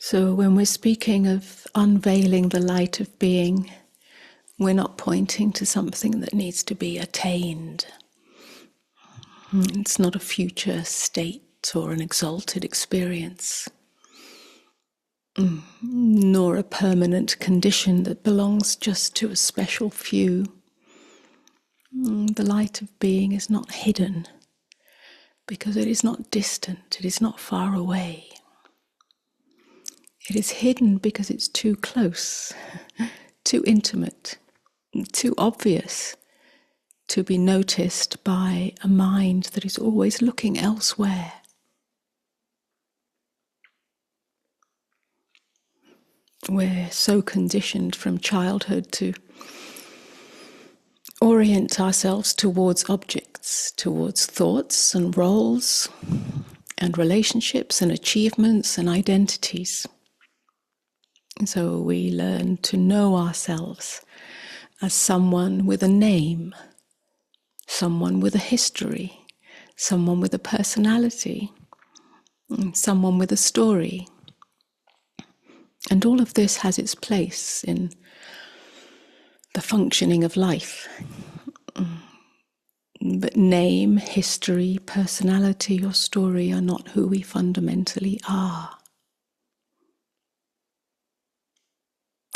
So when we're speaking of unveiling the light of being, we're not pointing to something that needs to be attained. It's not a future state or an exalted experience, nor a permanent condition that belongs just to a special few. The light of being is not hidden because it is not distant, it is not far away. It is hidden because it's too close, too intimate, too obvious to be noticed by a mind that is always looking elsewhere. We're so conditioned from childhood to orient ourselves towards objects, towards thoughts and roles and relationships and achievements and identities. And so we learn to know ourselves as someone with a name, someone with a history, someone with a personality, someone with a story. And all of this has its place in the functioning of life. But name, history, personality, or story are not who we fundamentally are.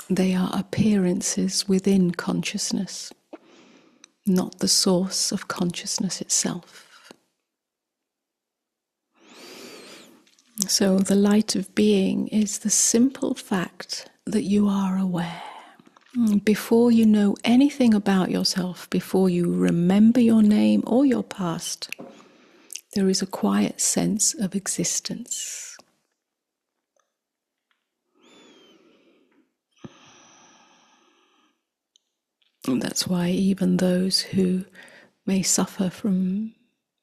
They are appearances within consciousness, not the source of consciousness itself. So the light of being is the simple fact that you are aware. Before you know anything about yourself, before you remember your name or your past, there is a quiet sense of existence. And that's why even those who may suffer from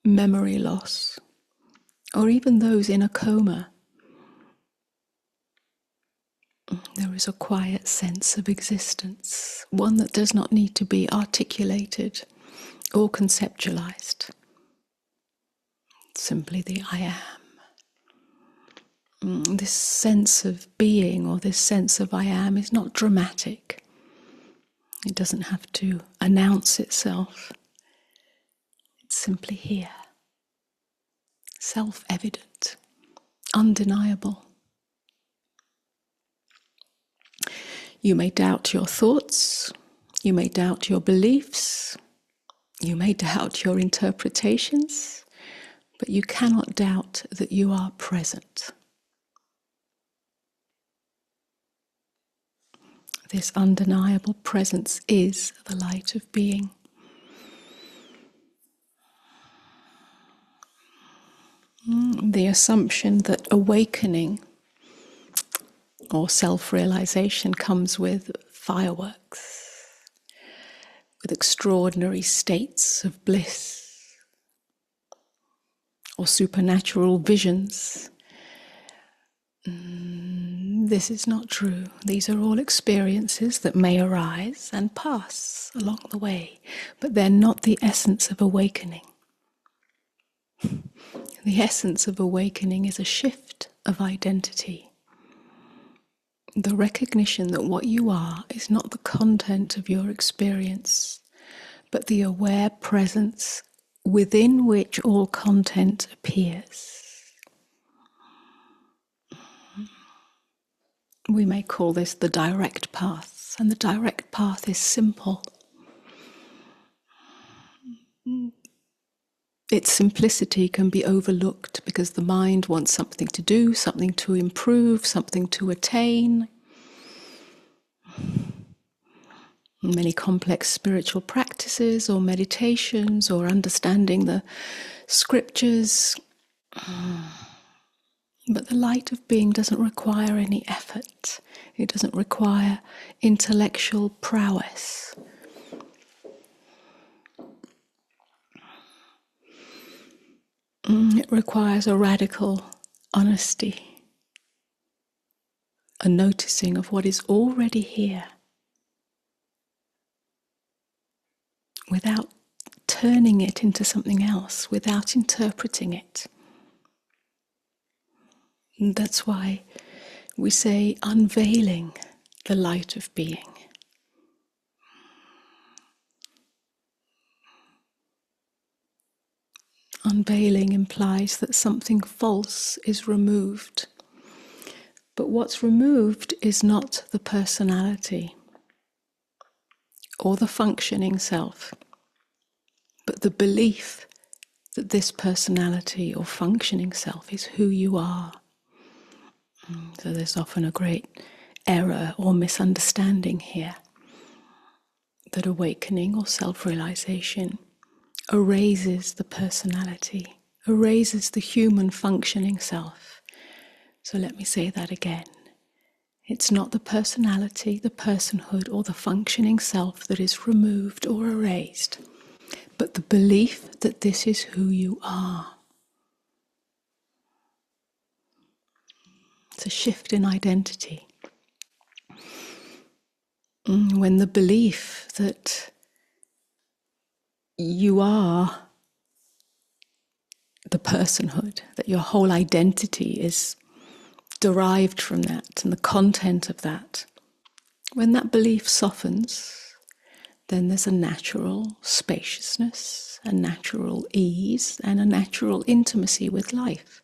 memory loss, or even those in a coma, there is a quiet sense of existence, one that does not need to be articulated or conceptualized. Simply the I am. This sense of being or this sense of I am is not dramatic. It doesn't have to announce itself. It's simply here. Self-evident, undeniable. You may doubt your thoughts, you may doubt your beliefs, you may doubt your interpretations, but you cannot doubt that you are present. This undeniable presence is the light of being. The assumption that awakening or self-realization comes with fireworks, with extraordinary states of bliss or supernatural visions. This is not true. These are all experiences that may arise and pass along the way, but they're not the essence of awakening. The essence of awakening is a shift of identity. The recognition that what you are is not the content of your experience, but the aware presence within which all content appears. We may call this the direct path, and the direct path is simple. Its simplicity can be overlooked because the mind wants something to do, something to improve, something to attain. Many complex spiritual practices or meditations or understanding the scriptures. But the light of being doesn't require any effort. It doesn't require intellectual prowess. It requires a radical honesty, a noticing of what is already here, without turning it into something else, without interpreting it. And that's why we say unveiling the light of being. Unveiling implies that something false is removed. But what's removed is not the personality or the functioning self, but the belief that this personality or functioning self is who you are. So there's often a great error or misunderstanding here, that awakening or self-realization erases the personality, erases the human functioning self. So let me say that again. It's not the personality, the personhood, or the functioning self that is removed or erased, but the belief that this is who you are. It's a shift in identity. When the belief that you are the personhood, that your whole identity is derived from that and the content of that, when that belief softens, then there's a natural spaciousness, a natural ease, and a natural intimacy with life.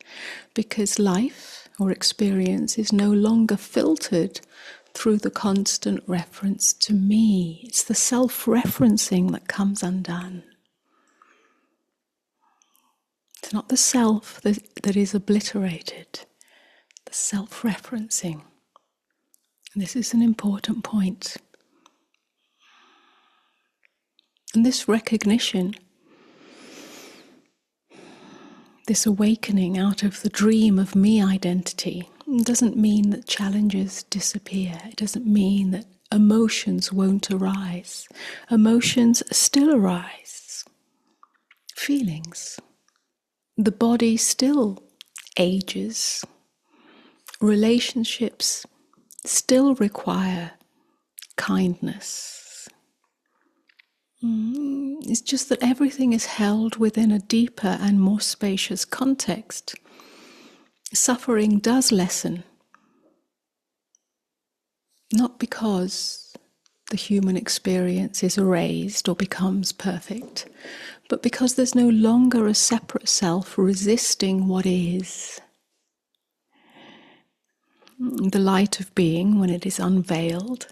Because life or experience is no longer filtered through the constant reference to me. It's the self-referencing that comes undone. It's not the self that is obliterated, the self-referencing. This is an important point. And this recognition, this awakening out of the dream of me identity, doesn't mean that challenges disappear. It doesn't mean that emotions won't arise. Emotions still arise. Feelings. The body still ages. Relationships still require kindness. It's just that everything is held within a deeper and more spacious context. Suffering does lessen, not because the human experience is erased or becomes perfect, but because there's no longer a separate self resisting what is. The light of being, when it is unveiled,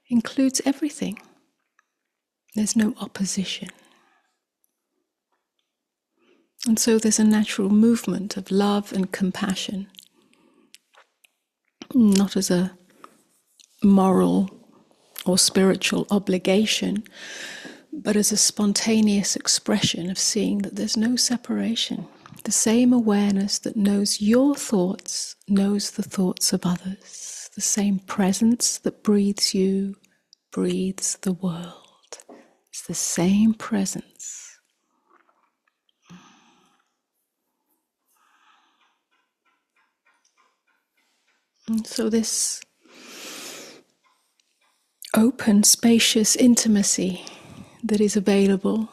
includes everything. There's no opposition. And so there's a natural movement of love and compassion, not as a moral or spiritual obligation, but as a spontaneous expression of seeing that there's no separation. The same awareness that knows your thoughts knows the thoughts of others. The same presence that breathes you breathes the world. It's the same presence. And so this open, spacious intimacy that is available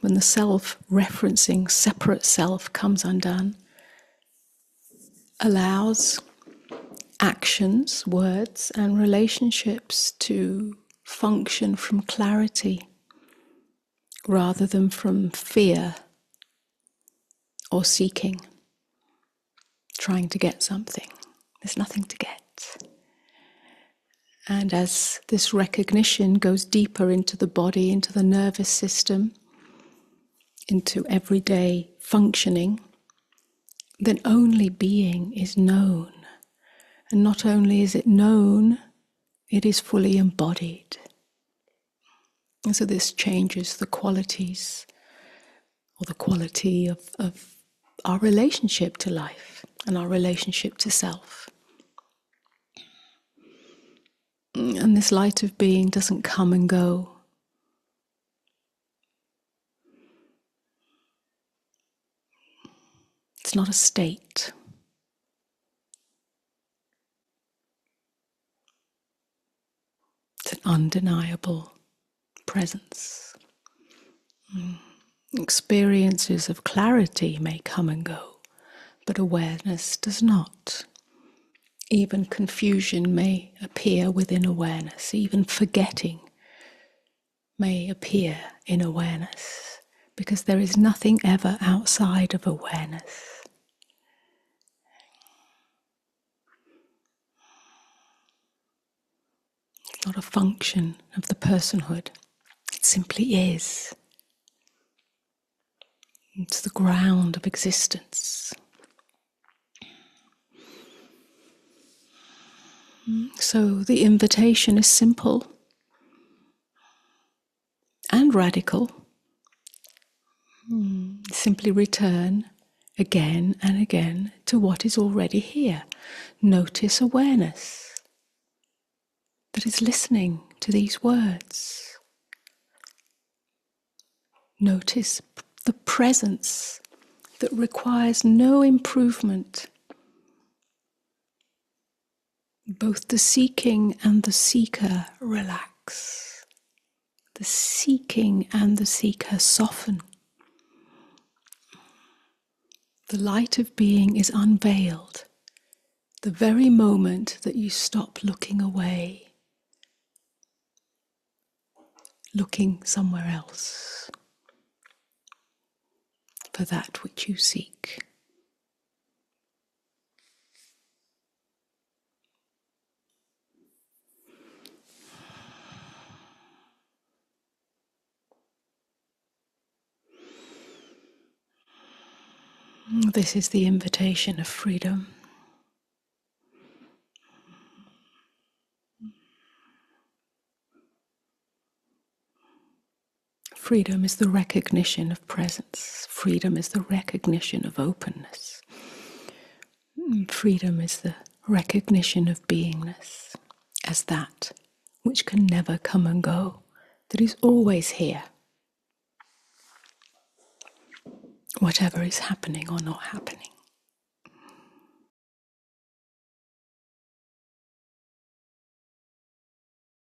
when the self-referencing separate self comes undone allows actions, words, and relationships to function from clarity rather than from fear or seeking, trying to get something. There's nothing to get. And as this recognition goes deeper into the body, into the nervous system, into everyday functioning, then only being is known. And not only is it known, it is fully embodied. And so this changes the qualities or the quality of our relationship to life and our relationship to self. And this light of being doesn't come and go. It's not a state. It's an undeniable presence. Experiences of clarity may come and go, but awareness does not. Even confusion may appear within awareness. Even forgetting may appear in awareness, because there is nothing ever outside of awareness. It's not a function of the personhood. It simply is. It's the ground of existence. So the invitation is simple and radical. Simply return again and again to what is already here. Notice awareness that is listening to these words. Notice the presence that requires no improvement. Both the seeking and the seeker relax. The seeking and the seeker soften. The light of being is unveiled the very moment that you stop looking away, looking somewhere else for that which you seek. This is the invitation of freedom. Freedom is the recognition of presence. Freedom is the recognition of openness. Freedom is the recognition of beingness as that which can never come and go, that is always here, whatever is happening or not happening.